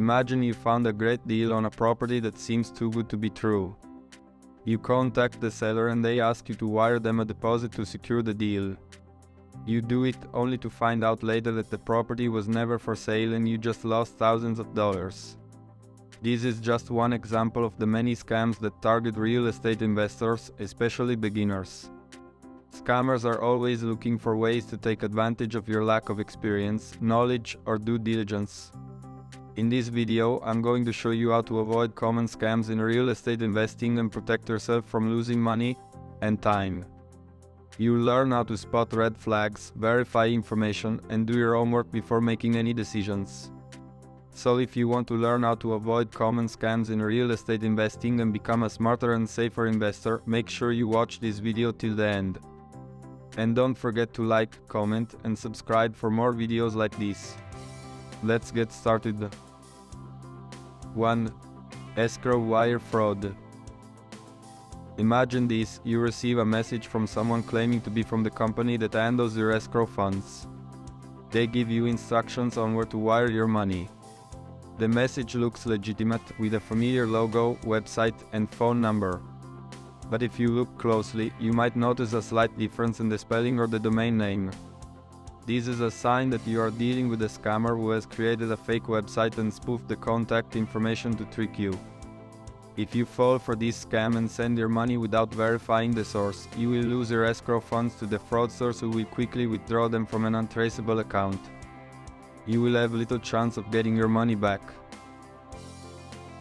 Imagine you found a great deal on a property that seems too good to be true. You contact the seller and they ask you to wire them a deposit to secure the deal. You do it only to find out later that the property was never for sale and you just lost thousands of dollars. This is just one example of the many scams that target real estate investors, especially beginners. Scammers are always looking for ways to take advantage of your lack of experience, knowledge, or due diligence. In this video, I'm going to show you how to avoid common scams in real estate investing and protect yourself from losing money and time. You'll learn how to spot red flags, verify information, and do your homework before making any decisions. So if you want to learn how to avoid common scams in real estate investing and become a smarter and safer investor, make sure you watch this video till the end. And don't forget to like, comment, and subscribe for more videos like this. Let's get started. 1. Escrow wire fraud. Imagine this: you receive a message from someone claiming to be from the company that handles your escrow funds. They give you instructions on where to wire your money. The message looks legitimate, with a familiar logo, website, and phone number. But if you look closely, you might notice a slight difference in the spelling or the domain name. This is a sign that you are dealing with a scammer who has created a fake website and spoofed the contact information to trick you. If you fall for this scam and send your money without verifying the source, you will lose your escrow funds to the fraudsters who will quickly withdraw them from an untraceable account. You will have little chance of getting your money back.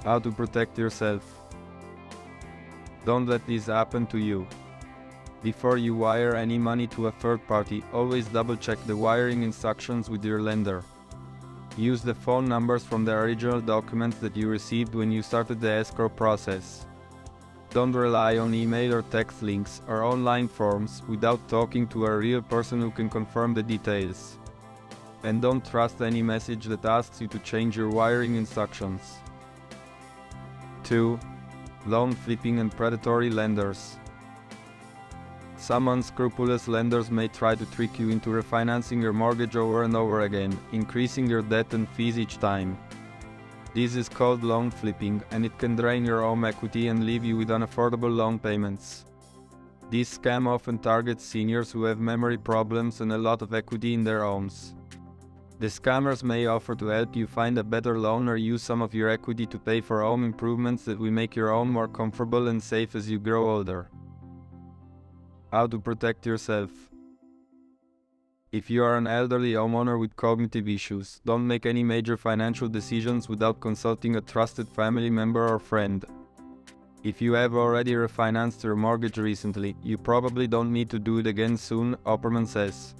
How to protect yourself. Don't let this happen to you. Before you wire any money to a third party, always double-check the wiring instructions with your lender. Use the phone numbers from the original documents that you received when you started the escrow process. Don't rely on email or text links or online forms without talking to a real person who can confirm the details. And don't trust any message that asks you to change your wiring instructions. 2. Loan flipping and predatory lenders. Some unscrupulous lenders may try to trick you into refinancing your mortgage over and over again, increasing your debt and fees each time. This is called loan flipping, and it can drain your home equity and leave you with unaffordable loan payments. This scam often targets seniors who have memory problems and a lot of equity in their homes. The scammers may offer to help you find a better loan or use some of your equity to pay for home improvements that will make your home more comfortable and safe as you grow older. How to protect yourself. If you are an elderly homeowner with cognitive issues, don't make any major financial decisions without consulting a trusted family member or friend. If you have already refinanced your mortgage recently, you probably don't need to do it again soon, Opperman says.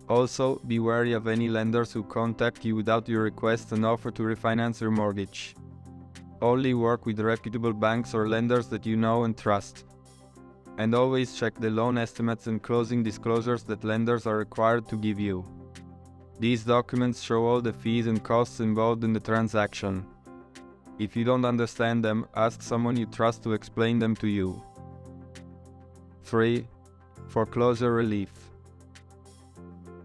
Also, be wary of any lenders who contact you without your request and offer to refinance your mortgage. Only work with reputable banks or lenders that you know and trust. And always check the loan estimates and closing disclosures that lenders are required to give you. These documents show all the fees and costs involved in the transaction. If you don't understand them, ask someone you trust to explain them to you. 3. Foreclosure relief.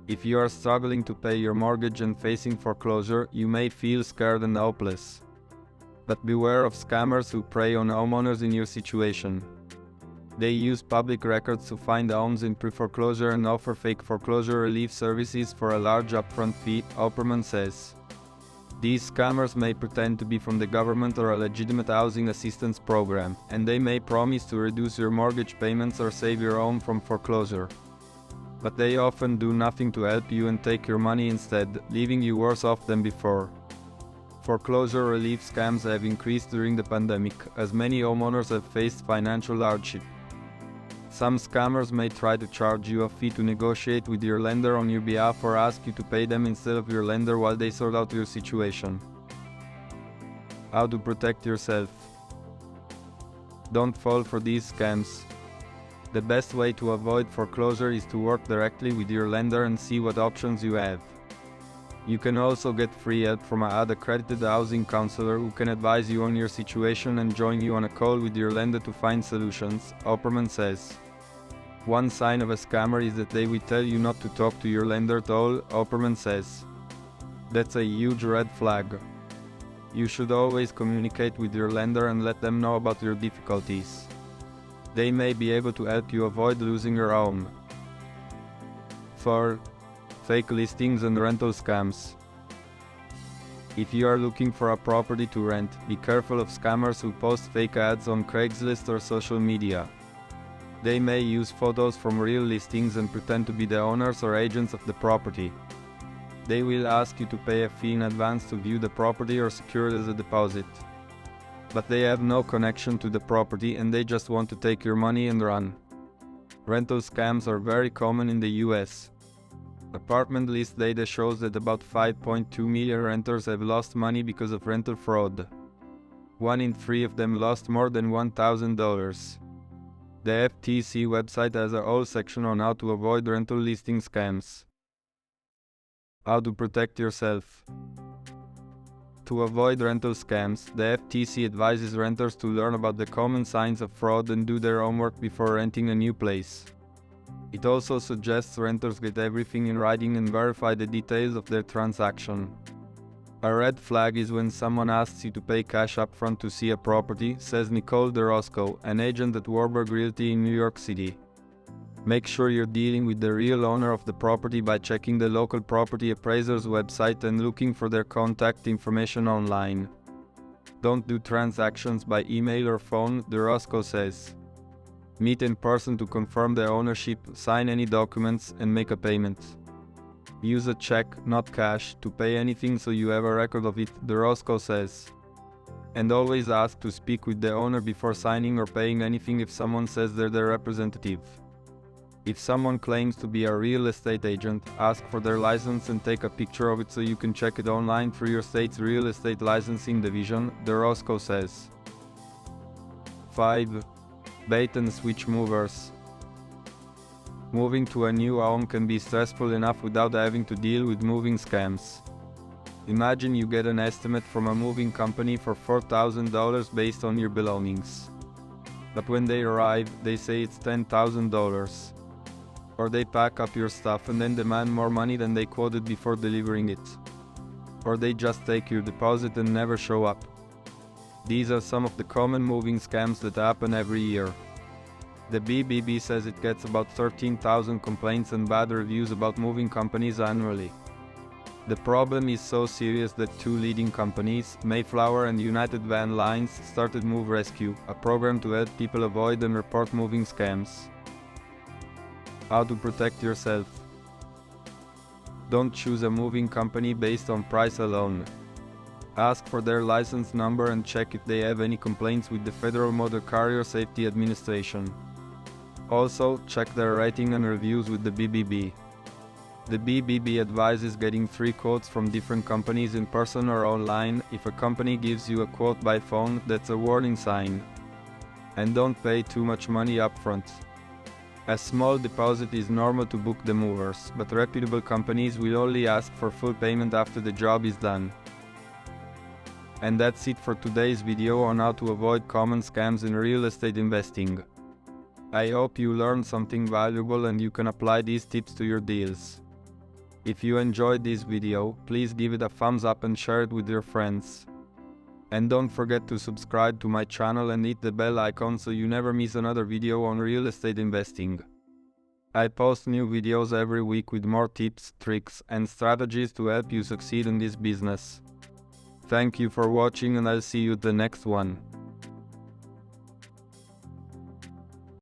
If you are struggling to pay your mortgage and facing foreclosure, you may feel scared and hopeless. But beware of scammers who prey on homeowners in your situation. They use public records to find homes in pre-foreclosure and offer fake foreclosure relief services for a large upfront fee, Opperman says. These scammers may pretend to be from the government or a legitimate housing assistance program, and they may promise to reduce your mortgage payments or save your home from foreclosure. But they often do nothing to help you and take your money instead, leaving you worse off than before. Foreclosure relief scams have increased during the pandemic, as many homeowners have faced financial hardship. Some scammers may try to charge you a fee to negotiate with your lender on your behalf or ask you to pay them instead of your lender while they sort out your situation. How to protect yourself. Don't fall for these scams. The best way to avoid foreclosure is to work directly with your lender and see what options you have. You can also get free help from an accredited housing counselor who can advise you on your situation and join you on a call with your lender to find solutions, Opperman says. One sign of a scammer is that they will tell you not to talk to your lender at all, Opperman says. That's a huge red flag. You should always communicate with your lender and let them know about your difficulties. They may be able to help you avoid losing your home. 4. Fake listings and rental scams. If you are looking for a property to rent, be careful of scammers who post fake ads on Craigslist or social media. They may use photos from real listings and pretend to be the owners or agents of the property. They will ask you to pay a fee in advance to view the property or secure it as a deposit. But they have no connection to the property and they just want to take your money and run. Rental scams are very common in the US. Apartment list data shows that about 5.2 million renters have lost money because of rental fraud. 1 in 3 of them lost more than $1,000. The FTC website has a whole section on how to avoid rental listing scams. How to protect yourself. To avoid rental scams, the FTC advises renters to learn about the common signs of fraud and do their homework before renting a new place. It also suggests renters get everything in writing and verify the details of their transaction. A red flag is when someone asks you to pay cash upfront to see a property, says Nicole DeRosco, an agent at Warburg Realty in New York City. Make sure you're dealing with the real owner of the property by checking the local property appraiser's website and looking for their contact information online. Don't do transactions by email or phone, DeRosco says. Meet in person to confirm the ownership, sign any documents, and make a payment. Use a check, not cash, to pay anything so you have a record of it, DeRosco says. And always ask to speak with the owner before signing or paying anything if someone says they're their representative. If someone claims to be a real estate agent, ask for their license and take a picture of it so you can check it online through your state's real estate licensing division, DeRosco says. 5. Bait and switch movers. Moving to a new home can be stressful enough without having to deal with moving scams. Imagine you get an estimate from a moving company for $4,000 based on your belongings. But when they arrive, they say it's $10,000. Or they pack up your stuff and then demand more money than they quoted before delivering it. Or they just take your deposit and never show up. These are some of the common moving scams that happen every year. The BBB says it gets about 13,000 complaints and bad reviews about moving companies annually. The problem is so serious that 2 leading companies, Mayflower and United Van Lines, started Move Rescue, a program to help people avoid and report moving scams. How to protect yourself. Don't choose a moving company based on price alone. Ask for their license number and check if they have any complaints with the Federal Motor Carrier Safety Administration. Also, check their rating and reviews with the BBB. The BBB advises getting 3 quotes from different companies in person or online. If a company gives you a quote by phone, that's a warning sign. And don't pay too much money upfront. A small deposit is normal to book the movers, but reputable companies will only ask for full payment after the job is done. And that's it for today's video on how to avoid common scams in real estate investing. I hope you learned something valuable and you can apply these tips to your deals. If you enjoyed this video, please give it a thumbs up and share it with your friends. And don't forget to subscribe to my channel and hit the bell icon so you never miss another video on real estate investing. I post new videos every week with more tips, tricks, and strategies to help you succeed in this business. Thank you for watching and I'll see you at the next one.